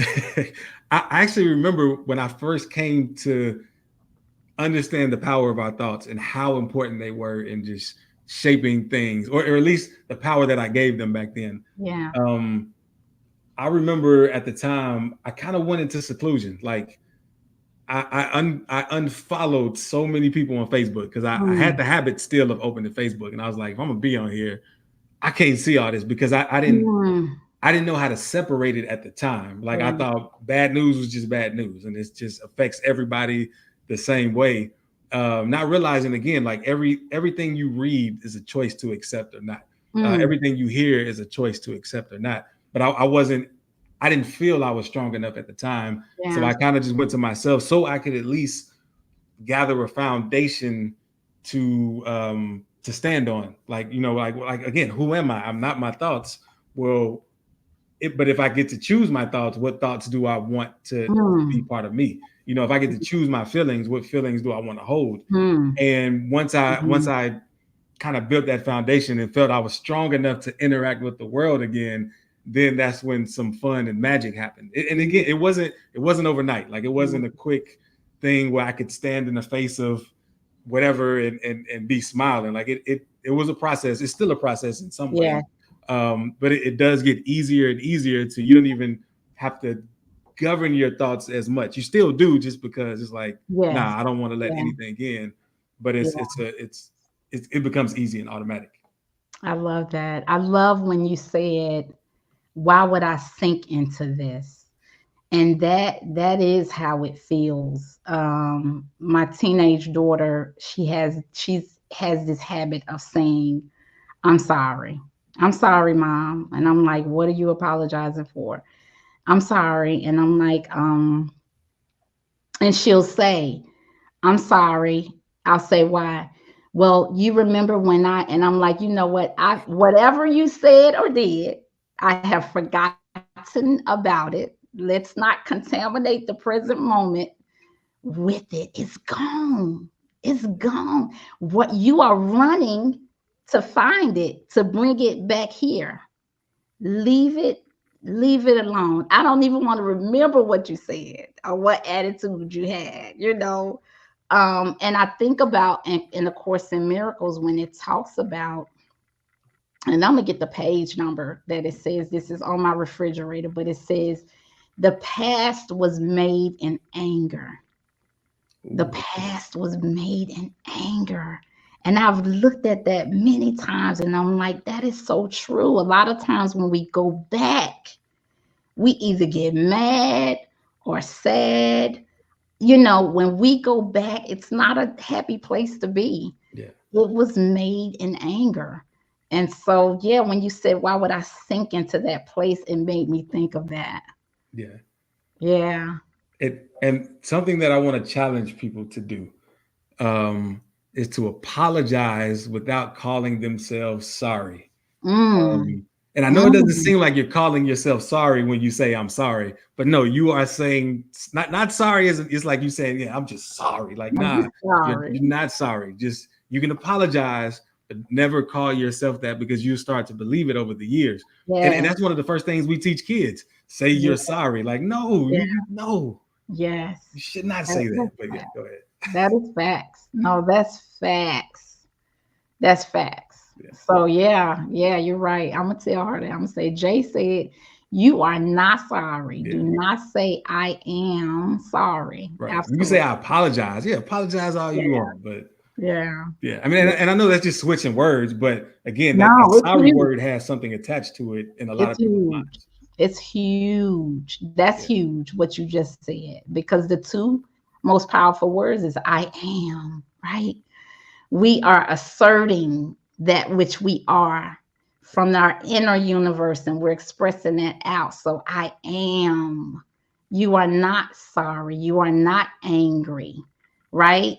S1: I actually remember when I first came to understand the power of our thoughts and how important they were in just shaping things, or at least the power that I gave them back then.
S3: Yeah.
S1: Um, I remember at the time I kind of went into seclusion. Like I unfollowed so many people on Facebook because I had
S3: Mm,
S1: the habit still of opening Facebook, and I was like, if I'm gonna be on here, I can't see all this because
S3: mm,
S1: I didn't know how to separate it at the time. Like I
S3: yeah.
S1: thought bad news was just bad news, and it just affects everybody the same way. not realizing again, like everything you read is a choice to accept or not.
S3: Mm,
S1: Everything you hear is a choice to accept or not. But I didn't feel I was strong enough at the time, so
S3: yeah.
S1: I kind of just went to myself so I could at least gather a foundation to stand on. Like like again, who am I? I'm not my thoughts. Well, but if I get to choose my thoughts, what thoughts do I want to be
S3: Mm,
S1: part of me? If I get to choose my feelings, what feelings do I want to hold?
S3: mm,
S1: And once
S3: mhm.
S1: I kind of built that foundation and felt I was strong enough to interact with the world again, then that's when some fun and magic happened. And again, it wasn't overnight. Like it wasn't a quick thing where I could stand in the face of whatever and be smiling. Like it was a process. It's still a process in some
S3: Yeah.
S1: ways. But it does get easier and easier to you don't even have to govern your thoughts as much. You still do, just because it's like,
S3: Yes.
S1: nah, I don't want to let
S3: Yeah.
S1: anything in. But
S3: Yeah.
S1: it becomes easy and automatic.
S3: I love that. I love when you said, why would I sink into this? And that is how it feels. My teenage daughter, she's has this habit of saying, I'm sorry. I'm sorry, mom. And I'm like, what are you apologizing for? I'm sorry. And I'm like, and she'll say, I'm sorry. I'll say why. Well, you remember when and I'm like, you know what? Whatever you said or did, I have forgotten about it. Let's not contaminate the present moment with it. It's gone. It's gone. What you are running to find it, to bring it back here. Leave it, leave it alone. I don't even want to remember what you said or what attitude you had. And I think about in the Course in Miracles when it talks about, and I'm gonna get the page number that it says, this is on my refrigerator, but it says the past was made in anger. The
S1: Ooh,
S3: past was made in anger. And I've looked at that many times and I'm like, that is so true. A lot of times when we go back, we either get mad or sad. When we go back, it's not a happy place to be.
S1: yeah,
S3: It was made in anger. And so, yeah, when you said, why would I sink into that place? It made me think of that.
S1: yeah.
S3: Yeah.
S1: And something that I want to challenge people to do, is to apologize without calling themselves sorry.
S3: Mm,
S1: And I know it doesn't
S3: mm.
S1: seem like you're calling yourself sorry when you say I'm sorry, but no, you are saying not sorry. It's like you saying, yeah, I'm just sorry. Like,
S3: I'm
S1: nah,
S3: just
S1: you're
S3: sorry.
S1: not sorry. Just you can apologize, but never call yourself that, because you start to believe it over the years. And
S3: Yes.
S1: that's one of the first things we teach kids. Say
S3: Yeah.
S1: you're sorry. Like, no,
S3: Yeah.
S1: no,
S3: Yes.
S1: you should not
S3: That
S1: say
S3: is
S1: that. But yeah,
S3: facts.
S1: go ahead.
S3: That is facts. No, that's facts. That's facts.
S1: Yeah,
S3: So yeah, you're right. I'm gonna tell her that. I'm gonna say, Jay said, you are not sorry. Do
S1: yeah.
S3: not say I am sorry.
S1: Right. You can say
S3: Absolutely.
S1: I apologize. Yeah, apologize all
S3: Yeah.
S1: you want, but
S3: Yeah.
S1: yeah, I mean,
S3: Yeah.
S1: and I know that's just switching words, but again, that
S3: No, it's
S1: sorry
S3: huge.
S1: word has something attached to it in a lot
S3: It's
S1: of people's
S3: huge.
S1: minds.
S3: It's huge. That's
S1: Yeah,
S3: huge what you just said. Because the two most powerful words is I am, right? We are asserting that which we are from our inner universe and we're expressing that out. So I am. You are not sorry. You are not angry, right?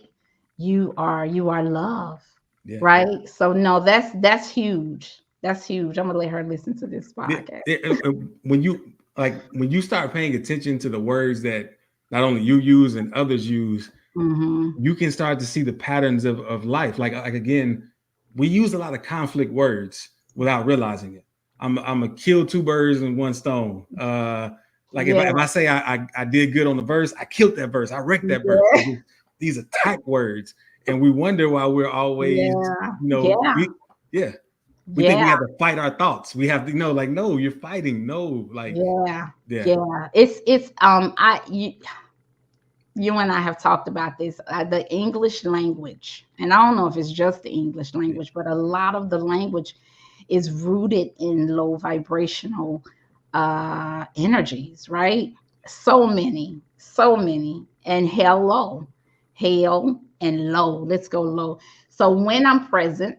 S3: You are love,
S1: yeah,
S3: right? So no, that's huge. That's huge. I'm gonna let her listen to this
S1: yeah.
S3: podcast.
S1: When you start paying attention to the words that not only you use and others use,
S3: Hmm.
S1: you can start to see the patterns of life. Like again, we use a lot of conflict words without realizing it. I'm a kill two birds in one stone. Like if
S3: Yeah,
S1: I say I did good on the verse, I killed that verse, I wrecked that verse.
S3: yeah,
S1: Like these attack words, and we wonder why we're always,
S3: yeah, yeah,
S1: yeah, we think we
S3: yeah.
S1: have to fight our thoughts. We have to, like, no, you're fighting. No, like,
S3: Yeah,
S1: yeah,
S3: yeah. It's I you and I have talked about this. The English language, and I don't know if it's just the English
S1: yeah,
S3: language, but a lot of the language is rooted in low vibrational energies, right? So many, and hello. hell, and low. Let's go low. So when I'm present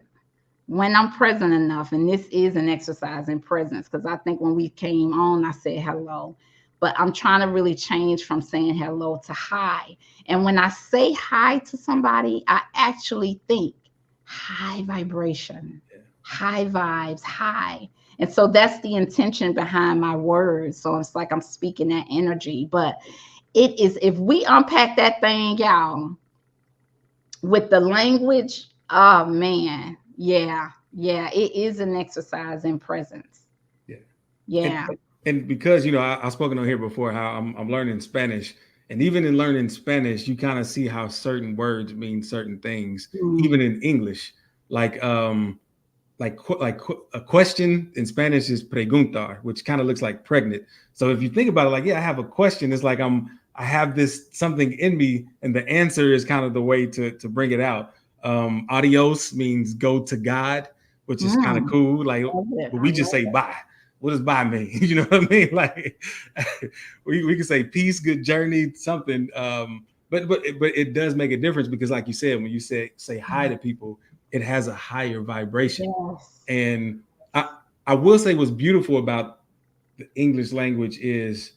S3: enough, and this is an exercise in presence, because I think when we came on, I said hello, but I'm trying to really change from saying hello to hi. And when I say hi to somebody, I actually think high vibration, high vibes, high. And so that's the intention behind my words. So it's like I'm speaking that energy. But it is, if we unpack that thing, y'all, with the language, oh man, yeah, yeah, it is an exercise in presence.
S1: Yeah.
S3: Yeah.
S1: And because I've spoken on here before how I'm learning Spanish, and even in learning Spanish, you kind of see how certain words mean certain things, even
S3: Mm.
S1: in English. Like a question in Spanish is preguntar, which kind of looks like pregnant. So if you think about it, like, yeah, I have a question. It's like I have this something in me, and the answer is kind of the way to bring it out. Adios means go to God, which is kind of
S3: Mm.
S1: cool. Like,
S3: Love it.
S1: but
S3: I
S1: we just
S3: love
S1: say bye. What does bye mean? You know what I mean? Like, we can say peace, good journey, something. But it does make a difference because, like you said, when you say hi to people, it has a higher
S3: it.
S1: vibration.
S3: Yes.
S1: And I will say what's beautiful about the English language is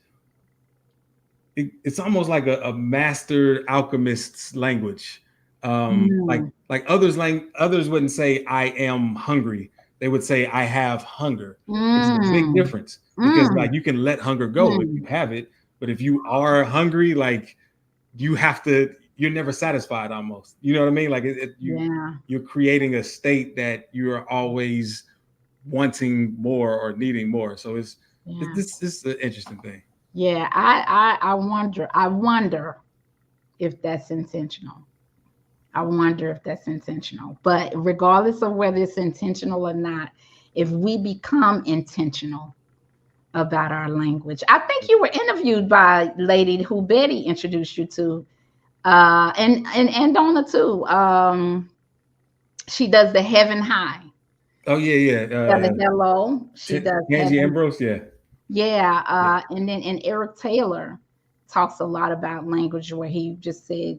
S1: it's almost like a master alchemist's language.
S3: Mm.
S1: Like others wouldn't say I am hungry. They would say I have hunger. It's a big
S3: Mm.
S1: difference because
S3: Mm.
S1: like you can let hunger go if you
S3: Mm.
S1: have it, but if you are hungry, like you have to, you're never satisfied almost. You know what I mean? Like
S3: Yeah.
S1: you're creating a state that you're always wanting more or needing more. So
S3: Yeah.
S1: this is an interesting thing.
S3: Yeah. I wonder if that's intentional. I wonder if that's intentional. But regardless of whether it's intentional or not, if we become intentional about our language. I think you were interviewed by a lady who Betty introduced you to, and Donna too. She does the Heaven High.
S1: Oh yeah,
S3: Yeah,
S1: yeah.
S3: the hello. She does
S1: Tangi
S3: Heaven.
S1: Ambrose, yeah,
S3: Yeah,
S1: yeah,
S3: and Eric Taylor talks a lot about language where he just said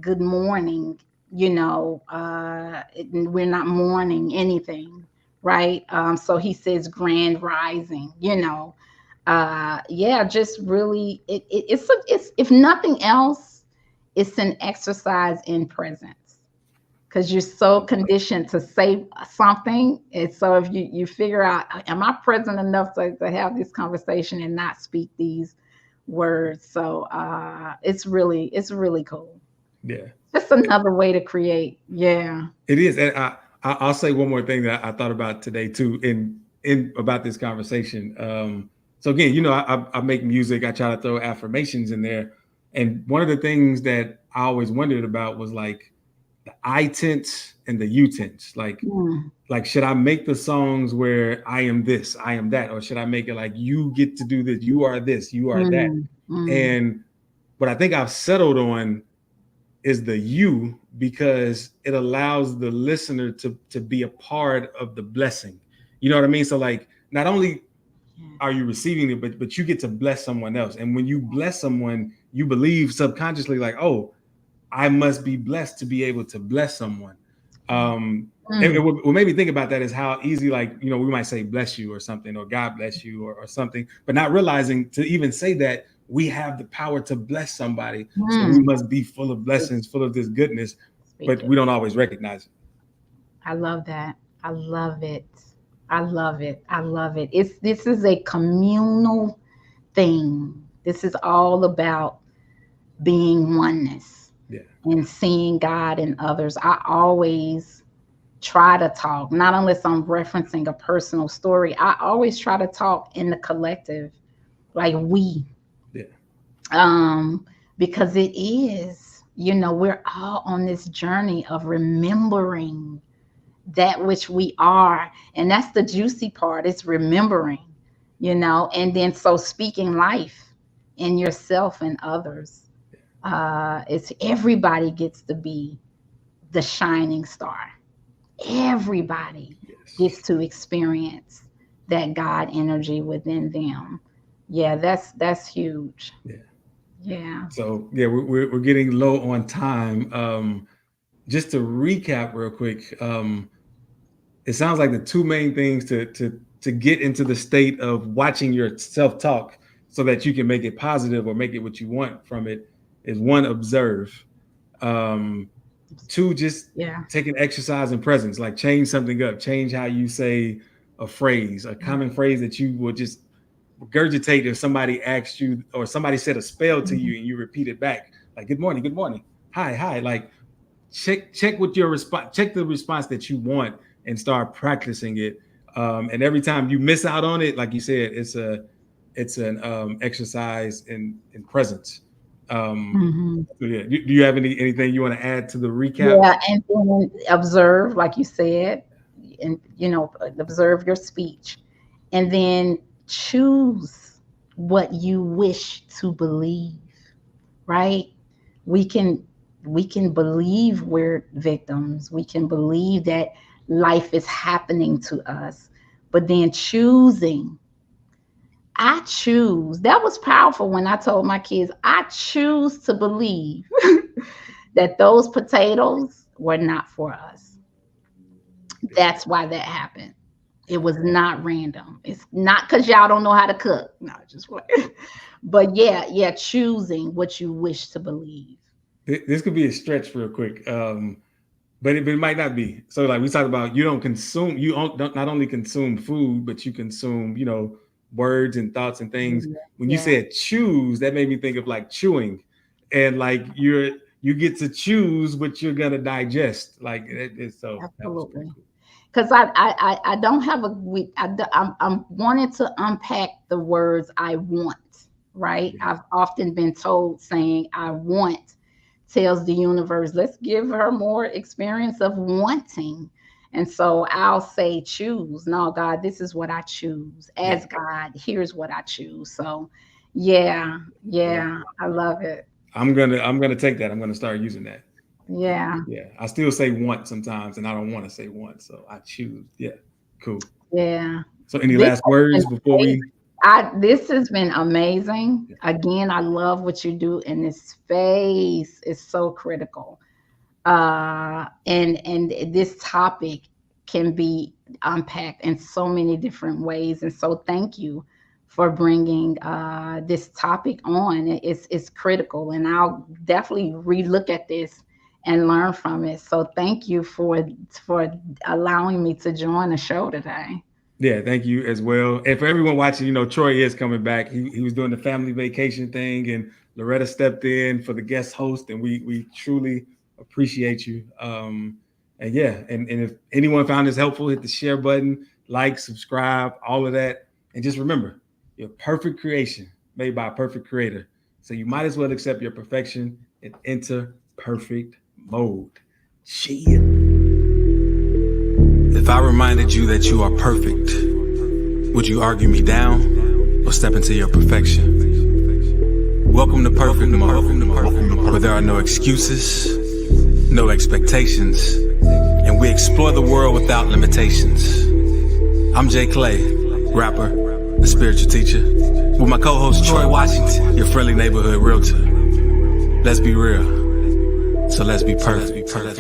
S3: good morning. We're not mourning anything, right? So he says grand rising. Yeah, just really, it's if nothing else, it's an exercise in presence because you're so conditioned to say something. And so if you figure out, am I present enough to have this conversation and not speak these words? So it's really cool.
S1: yeah.
S3: Just another way to create. Yeah.
S1: It is, and I'll say one more thing that I thought about today too, in about this conversation. So again, I make music. I try to throw affirmations in there, and one of the things that I always wondered about was like the I tense and the you tense.
S3: Mm,
S1: Like should I make the songs where I am this, I am that, or should I make it like you get to do this, you are this, you are that?
S3: mm, mm,
S1: And what I think I've settled on is the you because it allows the listener to be a part of the blessing. You know what I mean? So like not only
S3: yeah.
S1: are you receiving it, but you get to bless someone else. And when you bless someone, you believe subconsciously like, oh, I must be blessed to be able to bless someone.
S3: Mm,
S1: What made me think about that is how easy, like, we might say bless you or something, or God bless you or something, but not realizing to even say that we have the power to bless somebody. So we
S3: mm.
S1: must be full of blessings, full of this goodness,
S3: Speak
S1: but
S3: it.
S1: we don't always recognize it.
S3: I love that. I love it. I love it. I love it. This is a communal thing. This is all about being oneness
S1: Yeah.
S3: and seeing God in others. I always try to talk, not unless I'm referencing a personal story. I always try to talk in the collective, like we,
S1: Yeah.
S3: um, because it is, we're all on this journey of remembering that which we are. And that's the juicy part. It's remembering, and then so speaking life in yourself and others. It's everybody gets to be the shining star. Everybody
S1: Yes.
S3: gets to experience that God energy within them. Yeah, that's huge.
S1: Yeah.
S3: Yeah.
S1: So yeah, we're getting low on time. Just to recap real quick, it sounds like the two main things to get into the state of watching your self-talk so that you can make it positive or make it what you want from it is one, observe. Two, just
S3: Yeah.
S1: take an exercise in presence, like change something up, change how you say a phrase, a common phrase that you will just regurgitate if somebody asked you or somebody said a spell to you and you repeat it back, like good morning, hi, like check with your response, check the response that you want and start practicing it. And every time you miss out on it, like you said, it's an exercise in presence. So yeah, do you have anything you want to add to the recap?
S3: Yeah, and then observe, like you said, and observe your speech, and then choose what you wish to believe. Right? We can believe we're victims. We can believe that life is happening to us, but then choosing. I choose. That was powerful when I told my kids, I choose to believe that those potatoes were not for us. That's why that happened. It was not random. It's not because y'all don't know how to cook. No, just what. But yeah, choosing what you wish to believe.
S1: This could be a stretch real quick, but it might not be. So like we talked about, you don't not only consume food, but you consume, words and thoughts and things. When you said choose, that made me think of like chewing, and like you get to choose what you're gonna digest. Like so
S3: absolutely. Because I don't have I'm wanting to unpack the words I want. Right. Yeah. I've often been told saying I want tells the universe, let's give her more experience of wanting. And so I'll say choose. No, God, this is what I choose. As God, here's what I choose. So yeah, I love it.
S1: I'm gonna take that. I'm gonna start using that.
S3: Yeah.
S1: Yeah. I still say want sometimes, and I don't want to say want. So I choose. Yeah. Cool.
S3: Yeah.
S1: So any last words before we?
S3: This has been amazing. Again, I love what you do in this space. It's so critical. And this topic can be unpacked in so many different ways. And so thank you for bringing this topic on. It's critical, and I'll definitely relook at this and learn from it. So thank you for allowing me to join the show today.
S1: Yeah, thank you as well. And for everyone watching, Troy is coming back. He was doing the family vacation thing, and Loretta stepped in for the guest host, and we truly appreciate you. And if anyone found this helpful, hit the share button, like, subscribe, all of that. And just remember, you're a perfect creation made by a perfect creator. So you might as well accept your perfection and enter perfect mode. Cheers.
S4: If I reminded you that you are perfect, would you argue me down or step into your perfection? Welcome to Perfect Mode, where there are no excuses, no expectations, and we explore the world without limitations. I'm JClay, rapper, the spiritual teacher, with my co-host Troy Washington, your friendly neighborhood realtor. Let's be real, so let's be perfect.
S2: Perfect.